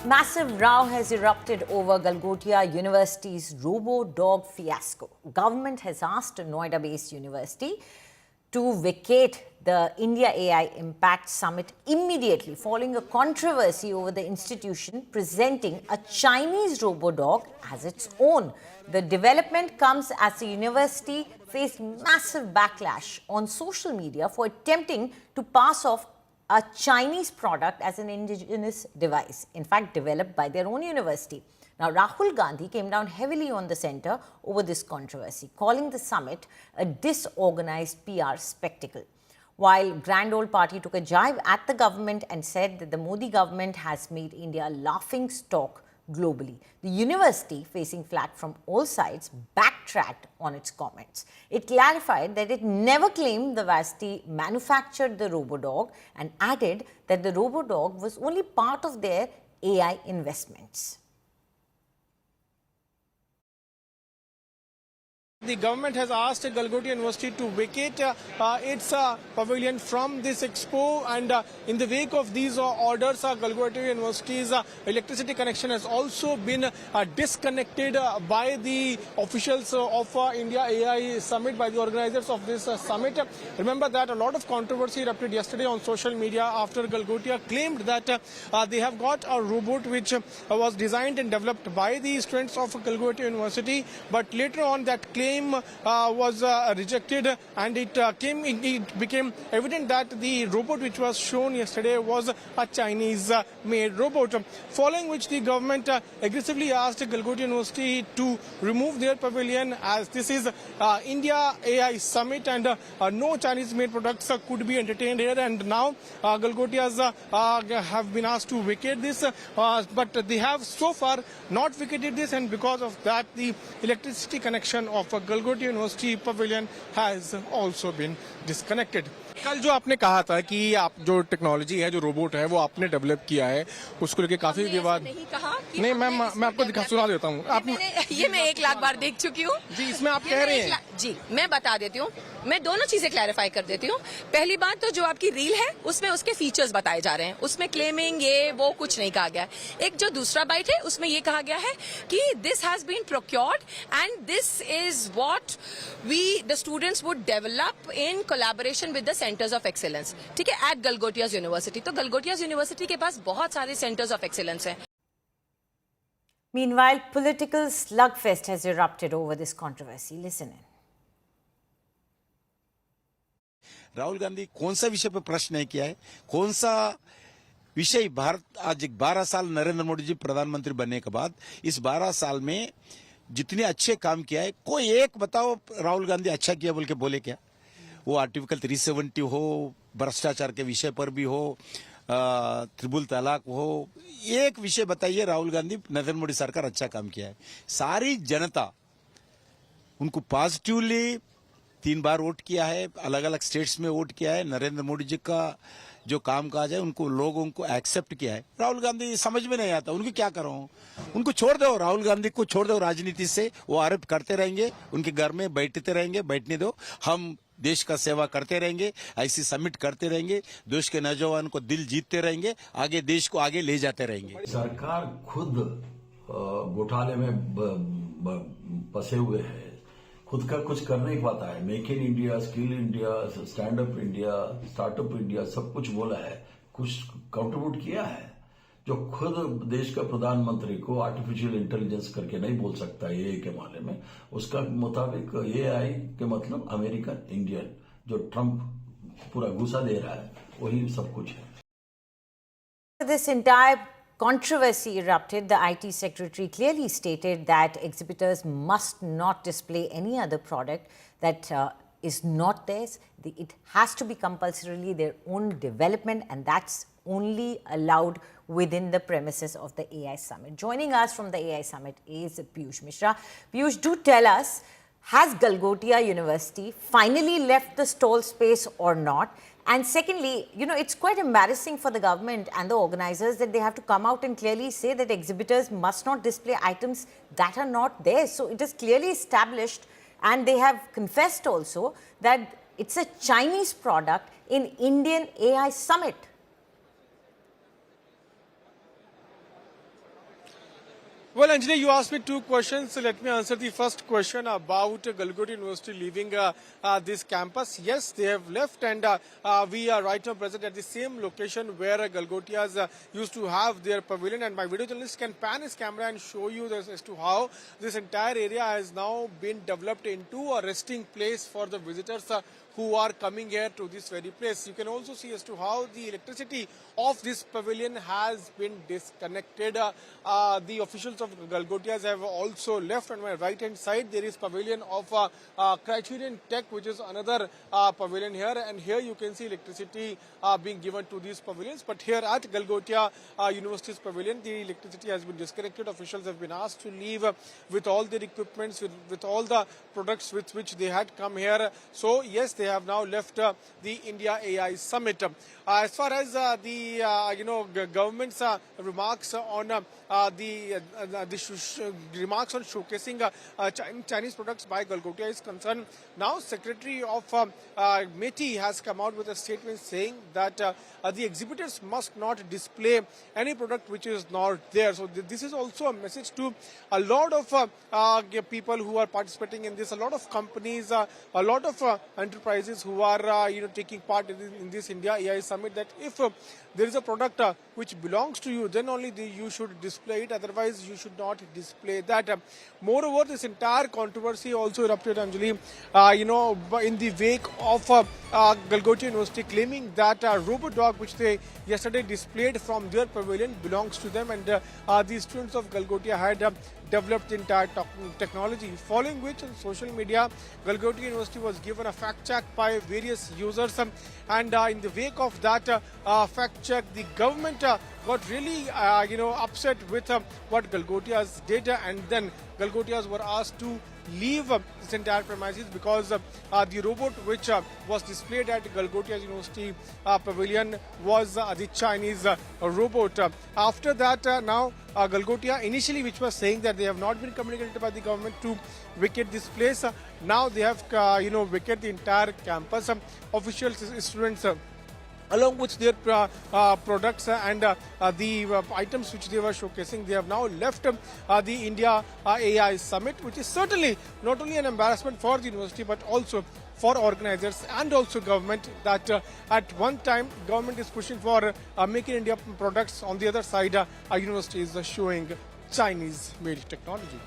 Massive row has erupted over Galgotia University's robo-dog fiasco. Government has asked Noida-based university to vacate the India AI Impact Summit immediately following a controversy over the institution presenting a Chinese robo-dog as its own. The development comes as the university faced massive backlash on social media for attempting to pass off a Chinese product as an indigenous device, in fact developed by their own university. Now, Rahul Gandhi came down heavily on the centre over this controversy, calling the summit a disorganized PR spectacle. While Grand Old Party took a jibe at the government and said that the Modi government has made India a laughing stock globally, the university, facing flack from all sides, backtracked on its comments. It clarified that it never claimed the varsity manufactured the RoboDog and added that the RoboDog was only part of their AI investments. The government has asked Galgotia University to vacate its pavilion from this expo, and in the wake of these orders, Galgotia University's electricity connection has also been disconnected by the officials of India AI Summit, by the organizers of this summit. Remember that a lot of controversy erupted yesterday on social media after Galgotia claimed that they have got a robot which was designed and developed by the students of Galgotia University, but later on that claim was rejected, and it became evident that the robot which was shown yesterday was a Chinese made robot, following which the government aggressively asked Galgotia University to remove their pavilion, as this is India AI Summit and no Chinese made products could be entertained here. And now Galgotias have been asked to vacate this, but they have so far not vacated this, and because of that the electricity connection of Galgotia University pavilion has also been disconnected. कल जो आपने कहा था कि आप जो technology है, जो रोबोट है, वो आपने डेवलप किया है, उसको लेके काफी विवाद नहीं कहा कि नहीं मैम, मैं आपको सुना देता हूँ। ये मैं 1 लाख बार देख चुकी हूँ जी, इसमें आप कह रहे हैं जी, मैं बता देती हूँ, मैं दोनों चीजें क्लैरिफाई कर देती हूँ। पहली बात तो जो आपकी रील है उसमें उसके फीचर्स बताए जा रहे हैं, उसमें क्लेमिंग ये वो कुछ नहीं कहा गया। एक जो दूसरा बाइट है उसमें ये कहा गया है कि this has been procured and this is what we the students would develop in collaboration with the centres of excellence, ठीक है, एट गलगोटियाज यूनिवर्सिटी। तो गलगोटियाज यूनिवर्सिटी के पास बहुत सारे सेंटर्स ऑफ एक्सीलेंस हैं। Meanwhile, political slugfest has erupted over this controversy. Listen in. Rahul Gandhi कौन सा विषय पर प्रश्न नहीं किया है? कौन सा विषय भारत आज 12 साल नरेंद्र मोदी जी प्रधानमंत्री बनने के बाद इस 12 साल में जितने अच्छे काम किया है, कोई एक बताओ राहुल गांधी अच्छा किया बोल के बोले क्या? वो आर्टिकल 370 हो, भ्रष्टाचार के विषय पर भी हो, त्रिपुल तलाक हो, एक विषय बताइए राहुल गांधी नरेंद्र मोदी सरकार अच्छा काम किया है। सारी जनता उनको पॉजिटिवली 3 बार वोट किया है, अलग अलग स्टेट्स में वोट किया है। नरेंद्र मोदी जी का जो काम काज है उनको लोगों को एक्सेप्ट किया है। राहुल गांधी समझ में नहीं आता, उनको क्या करो, उनको छोड़ दो, राहुल गांधी को छोड़ दो राजनीति से। वो आरोप करते रहेंगे, उनके घर में बैठते रहेंगे, बैठने दो। हम देश का सेवा करते रहेंगे, ऐसी समिट करते रहेंगे, देश के नौजवान को दिल जीतते रहेंगे, आगे देश को आगे ले जाते रहेंगे। सरकार खुद घोटाले में फंसे हुए है, खुद का कुछ कर नहीं पाता है। Make in India, skill India, stand up India, startup India सब कुछ बोला है, कुछ कंट्रीब्यूट किया है। जो खुद देश का प्रधानमंत्री को आर्टिफिशियल इंटेलिजेंस करके नहीं बोल सकता एआई के मामले में, उसका मुताबिक एआई के मतलब अमेरिकन इंडियन, जो ट्रंप पूरा घुसा दे रहा है, वही सब कुछ है। This entire controversy erupted. The IT secretary clearly stated that exhibitors must not display any other product that is not theirs. It has to be compulsorily their own development, and that's only allowed within the premises of the AI Summit. Joining us from the AI Summit is Piyush Mishra. Piyush, do tell us, has Galgotia University finally left the stall space or not? And secondly, you know, it's quite embarrassing for the government and the organizers that they have to come out and clearly say that exhibitors must not display items that are not theirs. So it is clearly established, and they have confessed also that it's a Chinese product in Indian AI Summit. Well, Anjali, you asked me two questions. So let me answer the first question about Galgotia University leaving this campus. Yes, they have left, and we are right now present at the same location where Galgotias used to have their pavilion. And my video journalist can pan his camera and show you this as to how this entire area has now been developed into a resting place for the visitors who are coming here to this very place. You can also see as to how the electricity of this pavilion has been disconnected. The officials of Galgotias have also left. On my right hand side there is pavilion of Criterion Tech, which is another pavilion here, and here you can see electricity being given to these pavilions. But here at Galgotia University's pavilion, the electricity has been disconnected. Officials have been asked to leave with all their equipments, with all the products with which they had come here. So yes, they have now left the India AI Summit. As far as the government's remarks on remarks on showcasing Chinese products by Galgotia is concerned, now Secretary of METI has come out with a statement saying that the exhibitors must not display any product which is not there. So this is also a message to a lot of people who are participating in this, a lot of companies, a lot of enterprises who are taking part in this India AI Summit, that if there is a product which belongs to you, then only you should display it. Otherwise, you should not display that. Moreover, this entire controversy also erupted, Anjali, in the wake of Galgotia University claiming that RoboDog, which they yesterday displayed from their pavilion, belongs to them, and the students of Galgotia had developed the entire technology. Following which, on social media, Galgotia University was given a fact check by various users, and in the wake of that fact check, the government got really upset with what Galgotias did, and then Galgotias were asked to leave this entire premises because the robot which was displayed at Galgotia University pavilion was the Chinese robot. After that, now Galgotia initially, which was saying that they have not been communicated by the government to vacate this place, now they have vacated the entire campus. Officials, students, along with their products and the items which they were showcasing, they have now left the India AI Summit, which is certainly not only an embarrassment for the university but also for organizers and also government, that at one time government is pushing for Make in India products. On the other side, our university is showing Chinese-made technology.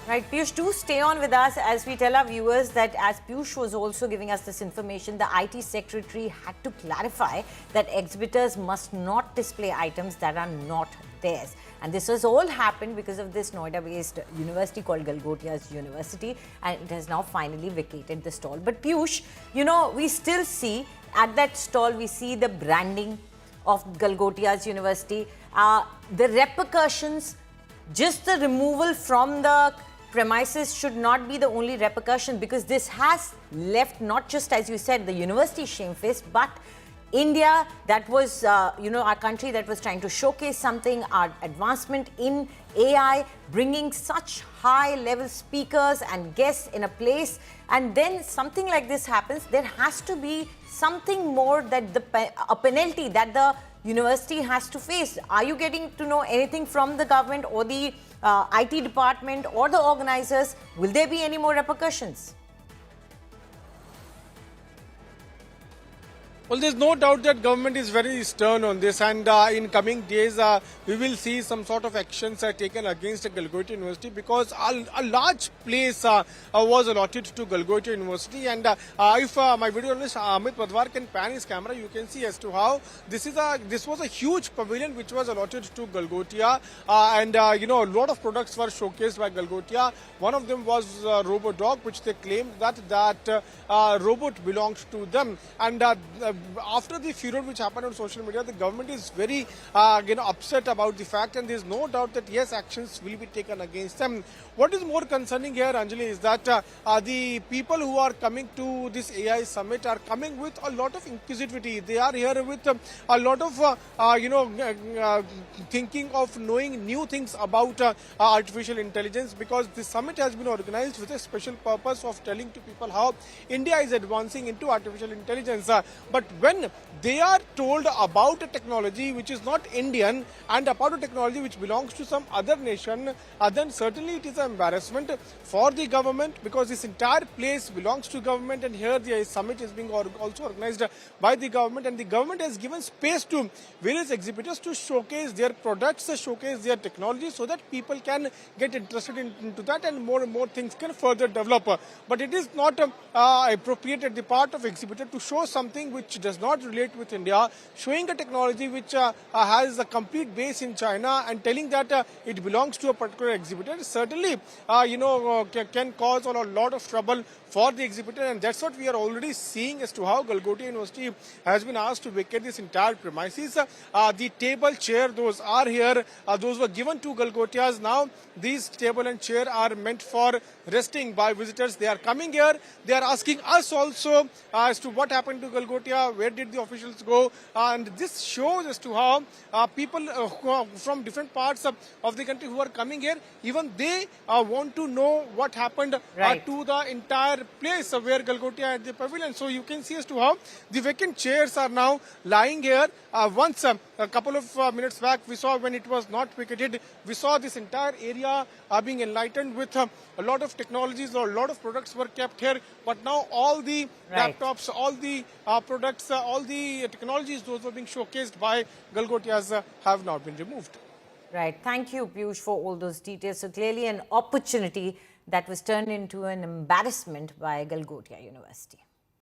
Right, Piyush, do stay on with us as we tell our viewers that as Piyush was also giving us this information, the IT Secretary had to clarify that exhibitors must not display items that are not theirs. And this has all happened because of this Noida-based university called Galgotia's University, and it has now finally vacated the stall. But Piyush, we still see at that stall, we see the branding of Galgotia's University, the repercussions, just the removal from the premises should not be the only repercussion, because this has left not just, as you said, the university shamefaced, but India, that was, our country that was trying to showcase something, our advancement in AI, bringing such high-level speakers and guests in a place, and then something like this happens. There has to be something more, that a penalty that the university has to face. Are you getting to know anything from the government or the IT department or the organizers? Will there be any more repercussions? Well, there's no doubt that government is very stern on this, and in coming days we will see some sort of actions taken against Galgotia University, because a large place was allotted to Galgotia University, and if my video journalist Amit Padwar can pan his camera, you can see as to how this was a huge pavilion which was allotted to Galgotia, and a lot of products were showcased by Galgotia. One of them was RoboDog, which they claimed that robot belonged to them, and after the furor which happened on social media, the government is very upset about the fact, and there is no doubt that yes, actions will be taken against them. What is more concerning here, Anjali, is that the people who are coming to this AI Summit are coming with a lot of inquisitivity. They are here with a lot of thinking of knowing new things about artificial intelligence, because this summit has been organized with a special purpose of telling to people how India is advancing into artificial intelligence. But but when they are told about a technology which is not Indian and about a technology which belongs to some other nation, then certainly it is an embarrassment for the government, because this entire place belongs to government, and here the summit is being also organized by the government, and the government has given space to various exhibitors to showcase their products, showcase their technology, so that people can get interested into that and more things can further develop. But it is not appropriate at the part of exhibitor to show something which does not relate with India, showing a technology which has a complete base in China and telling that it belongs to a particular exhibitor. Certainly, can cause a lot of trouble for the exhibitor, and that's what we are already seeing as to how Galgotia University has been asked to vacate this entire premises. The table, chair, those are here. Those were given to Galgotias. Now these table and chair are meant for resting by visitors. They are coming here. They are asking us also as to what happened to Galgotia, where did the officials go, and this shows as to how people who are from different parts of the country who are coming here, even they want to know what happened Right. to the entire place where Galgotia had the pavilion. So you can see as to how the vacant chairs are now lying here. Once a couple of minutes back, we saw when it was not vacated, we saw this entire area being enlightened with a lot of technologies, or a lot of products were kept here. But now all the Right. laptops, all the products, all the technologies, those were being showcased by Galgotias have now been removed. Right. Thank you, Piyush, for all those details. So clearly an opportunity that was turned into an embarrassment by Galgotia University.